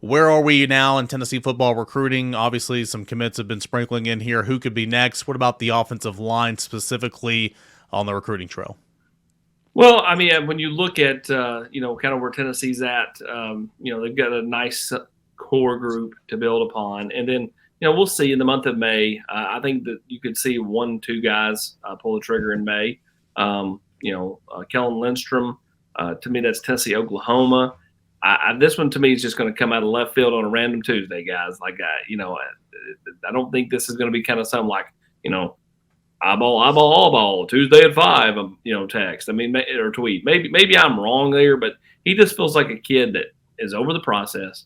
Where are we now in Tennessee football recruiting? Obviously, some commits have been sprinkling in here. Who could be next? What about the offensive line specifically on the recruiting trail? Well, I mean, when you look at kind of where Tennessee's at, they've got a nice core group to build upon, and then we'll see in the month of May. I think that you could see 1, 2 guys pull the trigger in May. Kellen Lindstrom, to me, that's Tennessee, Oklahoma. This one to me is just going to come out of left field on a random Tuesday, guys. I don't think this is going to be kind of some like eyeball, all ball, Tuesday at 5, text. I mean, or tweet. Maybe I'm wrong there, but he just feels like a kid that is over the process,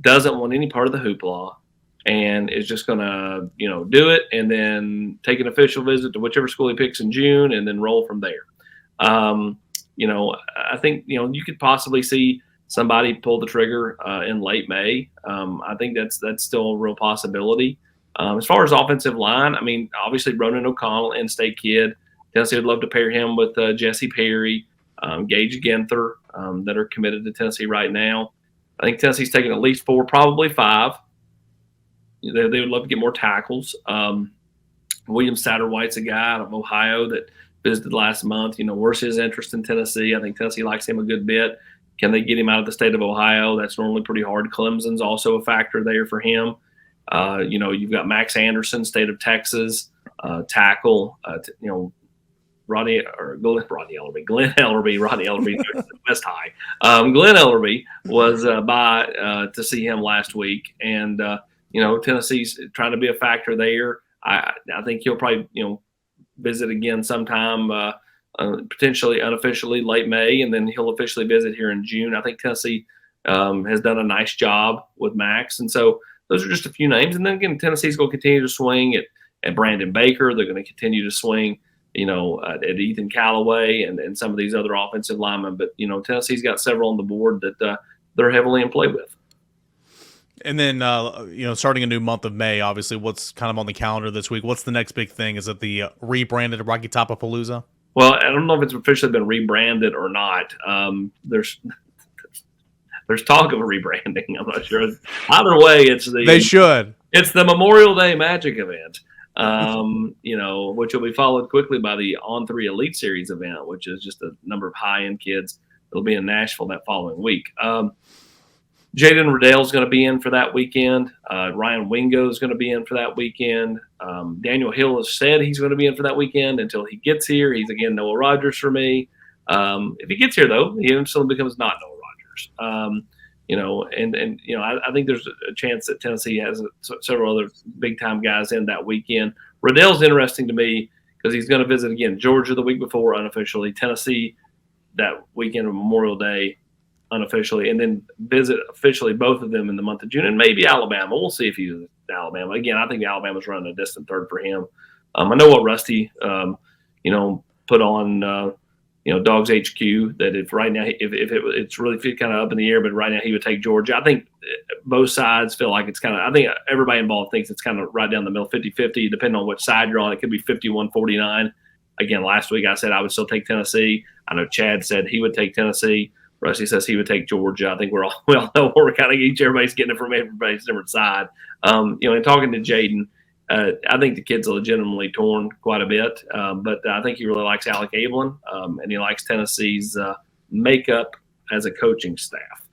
doesn't want any part of the hoopla, and is just going to, do it and then take an official visit to whichever school he picks in June and then roll from there. I think, you could possibly see somebody pull the trigger in late May. I think that's still a real possibility. As far as offensive line, I mean, obviously Ronan O'Connell, in-state kid. Tennessee would love to pair him with Jesse Perry, Gage Ginther, that are committed to Tennessee right now. I think Tennessee's taking at least 4, probably 5. They would love to get more tackles. William Satterwhite's a guy out of Ohio that visited last month. Where's his interest in Tennessee? I think Tennessee likes him a good bit. Can they get him out of the state of Ohio? That's normally pretty hard. Clemson's also a factor there for him. You've got Max Anderson, state of Texas, tackle. Glenn Ellerby, West High. Glenn Ellerby was by to see him last week, and Tennessee's trying to be a factor there. I think he'll probably visit again sometime, potentially unofficially late May, and then he'll officially visit here in June. I think Tennessee has done a nice job with Max, and so those are just a few names. And then again, Tennessee's going to continue to swing at Brandon Baker. They're going to continue to swing, at Ethan Callaway and some of these other offensive linemen. But, Tennessee's got several on the board that they're heavily in play with. And then, starting a new month of May, obviously, what's kind of on the calendar this week? What's the next big thing? Is it the rebranded Rocky Top-A-Palooza? Well, I don't know if it's officially been rebranded or not. There's talk of a rebranding. I'm not sure. Either way, It's the Memorial Day Magic event, which will be followed quickly by the On3 Elite Series event, which is just a number of high-end kids that'll be in Nashville that following week. Jaden Riddell is going to be in for that weekend. Ryan Wingo is going to be in for that weekend. Daniel Hill has said he's going to be in for that weekend until he gets here. He's, again, Noah Rogers for me. If he gets here, though, he instantly becomes not Noah Rogers. I think there's a chance that Tennessee has several other big-time guys in that weekend. Riddell's interesting to me because he's going to visit, again, Georgia the week before unofficially, Tennessee that weekend of Memorial Day unofficially, and then visit officially both of them in the month of June, and maybe Alabama. We'll see if he's at Alabama. Again, I think Alabama's running a distant third for him. I know what Rusty, put on Dogs HQ, that if right now, it's really kind of up in the air, but right now he would take Georgia. I think both sides feel like it's kind of, I think everybody involved thinks it's kind of right down the middle, 50-50, depending on which side you're on. It could be 51-49. Again, last week I said I would still take Tennessee. I know Chad said he would take Tennessee. Rusty says he would take Georgia. I think we all know we're kind of everybody's getting it from everybody's different side. And talking to Jaden, I think the kid's legitimately torn quite a bit, but I think he really likes Alec Ablin, and he likes Tennessee's makeup as a coaching staff.